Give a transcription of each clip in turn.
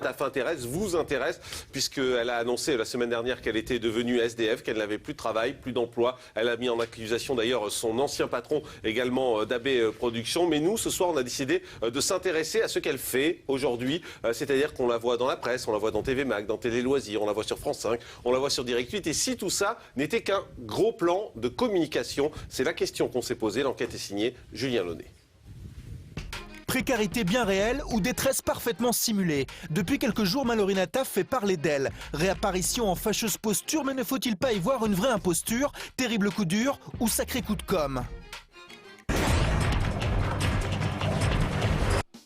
Attaf intéresse, vous intéresse, puisqu'elle a annoncé la semaine dernière qu'elle était devenue SDF, qu'elle n'avait plus de travail, plus d'emploi. Elle a mis en accusation d'ailleurs son ancien patron également d'AB Productions. Mais nous, ce soir, on a décidé de s'intéresser à ce qu'elle fait aujourd'hui. C'est-à-dire qu'on la voit dans la presse, on la voit dans TV Mag, dans Télé Loisirs, on la voit sur France 5, on la voit sur Direct 8. Et si tout ça n'était qu'un gros plan de communication, c'est la question qu'on s'est posée. L'enquête est signée Julien Launay. Précarité bien réelle ou détresse parfaitement simulée. Depuis quelques jours, Mallory Nataf fait parler d'elle. Réapparition en fâcheuse posture, mais ne faut-il pas y voir une vraie imposture? Terrible coup dur ou sacré coup de com'?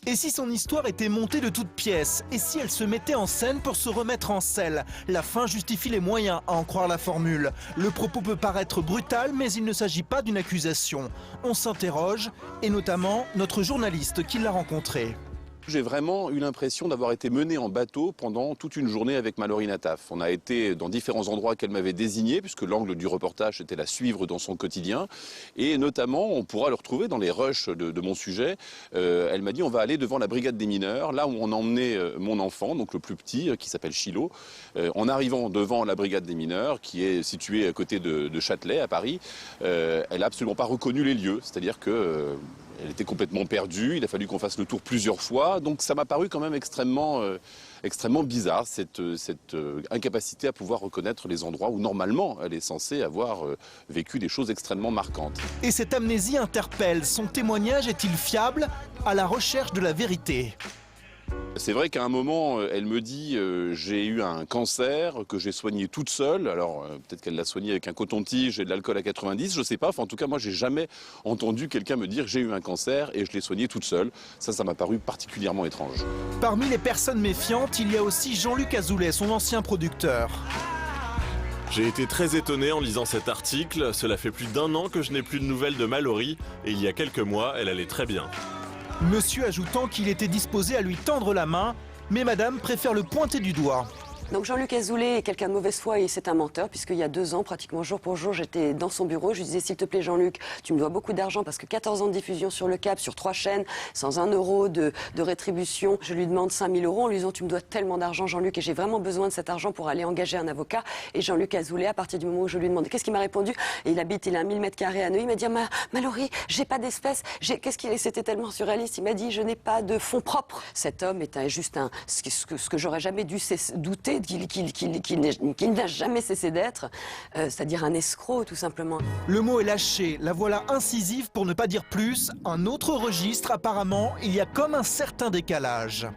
Et si son histoire était montée de toutes pièces? Et si elle se mettait en scène pour se remettre en selle? La fin justifie les moyens, à en croire la formule. Le propos peut paraître brutal, mais il ne s'agit pas d'une accusation. On s'interroge, et notamment notre journaliste qui l'a rencontrée. J'ai vraiment eu l'impression d'avoir été mené en bateau pendant toute une journée avec Mallory Nataf. On a été dans différents endroits qu'elle m'avait désignés, puisque l'angle du reportage c'était la suivre dans son quotidien. Et notamment, on pourra le retrouver dans les rushs de mon sujet. Elle m'a dit on va aller devant la brigade des mineurs, là où on emmenait mon enfant, donc le plus petit, qui s'appelle Chilo. En arrivant devant la brigade des mineurs, qui est située à côté de Châtelet, à Paris, elle n'a absolument pas reconnu les lieux. C'est-à-dire que... elle était complètement perdue, il a fallu qu'on fasse le tour plusieurs fois, donc ça m'a paru quand même extrêmement bizarre, cette incapacité à pouvoir reconnaître les endroits où normalement elle est censée avoir vécu des choses extrêmement marquantes. Et cette amnésie interpelle, son témoignage est-il fiable? À la recherche de la vérité. C'est vrai qu'à un moment, elle me dit j'ai eu un cancer que j'ai soigné toute seule. Alors peut-être qu'elle l'a soigné avec un coton-tige et de l'alcool à 90, je sais pas. Enfin, en tout cas, moi, j'ai jamais entendu quelqu'un me dire j'ai eu un cancer et je l'ai soigné toute seule. Ça m'a paru particulièrement étrange. Parmi les personnes méfiantes, il y a aussi Jean-Luc Azoulay, son ancien producteur. J'ai été très étonné en lisant cet article. Cela fait plus d'1 an que je n'ai plus de nouvelles de Mallory et il y a quelques mois, elle allait très bien. Monsieur ajoutant qu'il était disposé à lui tendre la main, mais madame préfère le pointer du doigt. Donc Jean-Luc Azoulay est quelqu'un de mauvaise foi et c'est un menteur, puisqu'il y a 2 ans, pratiquement jour pour jour, j'étais dans son bureau. Je lui disais s'il te plaît Jean-Luc, tu me dois beaucoup d'argent parce que 14 ans de diffusion sur le câble, sur 3 chaînes, sans 1 euro de rétribution. Je lui demande 5 000 euros en lui disant tu me dois tellement d'argent Jean-Luc et j'ai vraiment besoin de cet argent pour aller engager un avocat. Et Jean-Luc Azoulay, à partir du moment où je lui demande qu'est-ce qu'il m'a répondu, et il a 1000 mètres carrés à Neuilly, il m'a dit Mallory, j'ai pas d'espèces, c'était tellement surréaliste, il m'a dit je n'ai pas de fonds propres. Cet homme est juste ce que j'aurais jamais dû douter qu'il n'a jamais cessé d'être, c'est-à-dire un escroc tout simplement. Le mot est lâché, la voilà incisive pour ne pas dire plus. Un autre registre, apparemment, il y a comme un certain décalage.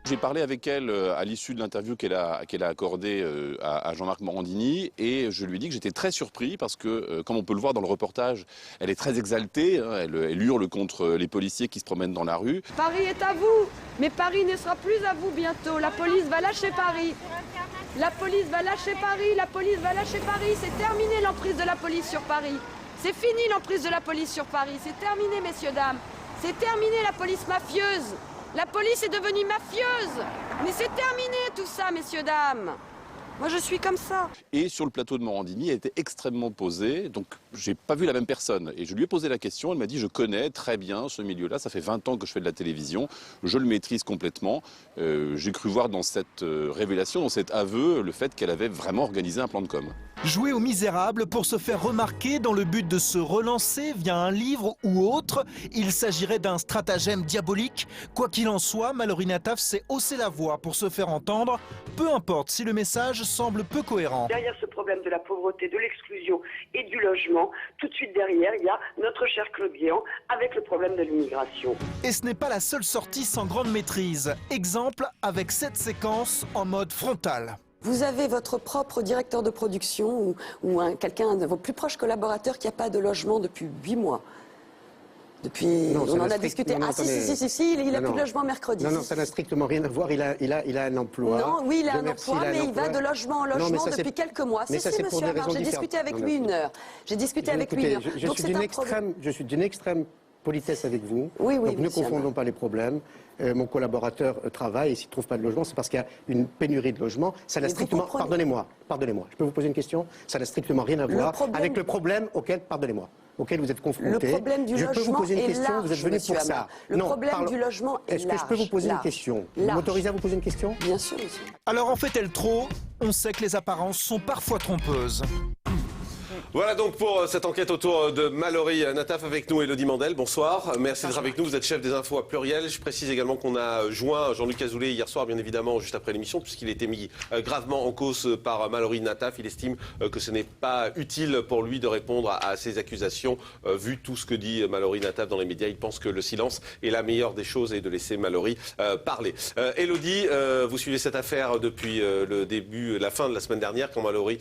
J'ai parlé avec elle à l'issue de l'interview qu'elle a accordée à Jean-Marc Morandini et je lui ai dit que j'étais très surpris parce que, comme on peut le voir dans le reportage, elle est très exaltée, hein, elle hurle contre les policiers qui se promènent dans la rue. Paris est à vous, mais Paris ne sera plus à vous bientôt. La police va lâcher Paris. La police va lâcher Paris, la police va lâcher Paris. C'est terminé l'emprise de la police sur Paris. C'est fini l'emprise de la police sur Paris. C'est terminé, messieurs, dames. C'est terminé la police mafieuse. La police est devenue mafieuse. Mais c'est terminé tout ça, messieurs, dames. Moi, je suis comme ça. Et sur le plateau de Morandini, elle était extrêmement posée, donc j'ai pas vu la même personne. Et je lui ai posé la question, elle m'a dit, je connais très bien ce milieu-là, ça fait 20 ans que je fais de la télévision, je le maîtrise complètement. J'ai cru voir dans cette révélation, dans cet aveu, le fait qu'elle avait vraiment organisé un plan de com. Jouer aux misérables pour se faire remarquer dans le but de se relancer via un livre ou autre, il s'agirait d'un stratagème diabolique. Quoi qu'il en soit, Mallory Nataf s'est haussé la voix pour se faire entendre, peu importe si le message semble peu cohérent. Derrière ce problème de la pauvreté, de l'exclusion et du logement, tout de suite derrière, il y a notre cher Claude Guéant avec le problème de l'immigration. Et ce n'est pas la seule sortie sans grande maîtrise. Exemple avec cette séquence en mode frontal. Vous avez votre propre directeur de production ou quelqu'un de vos plus proches collaborateurs qui n'a pas de logement depuis 8 mois. Depuis, non, on en a discuté. Non, ah si, il a plus de logement mercredi. Non, ça n'a strictement rien à voir. Il a un emploi. Non, oui, il a un emploi, mais il va de logement en logement depuis quelques mois. Mais ça, c'est monsieur Amar, j'ai discuté avec lui 1 heure. J'ai discuté avec lui 1 heure. Je suis d'une extrême politesse avec vous. Oui, Donc ne monsieur confondons Hamon. pas les problèmes. Mon collaborateur travaille et s'il ne trouve pas de logement, c'est parce qu'il y a une pénurie de logement. Ça n'a Mais vous strictement... comprenez- Pardonnez-moi. Je peux vous poser une question? Ça n'a strictement rien à voir problème- avec le problème auquel, pardonnez-moi, auquel vous êtes confronté. Le problème du Je peux vous logement poser une est question, large, vous êtes venu monsieur pour Hamon. ça. Le Non, problème parlons- du logement est Est-ce que je peux vous poser une question? Vous Large. m'autorisez à vous poser une question? Bien sûr, monsieur. Alors en fait-elle trop? On sait que les apparences sont parfois trompeuses. Voilà donc pour cette enquête autour de Mallory Nataf avec nous, Élodie Mandel. Bonsoir, merci d'être avec nous. Vous êtes chef des infos à Pluriel. Je précise également qu'on a joint Jean-Luc Azoulay hier soir, bien évidemment, juste après l'émission, puisqu'il a été mis gravement en cause par Mallory Nataf. Il estime que ce n'est pas utile pour lui de répondre à ces accusations. Vu tout ce que dit Mallory Nataf dans les médias, il pense que le silence est la meilleure des choses et de laisser Mallory parler. Élodie, vous suivez cette affaire depuis la fin de la semaine dernière, quand Mallory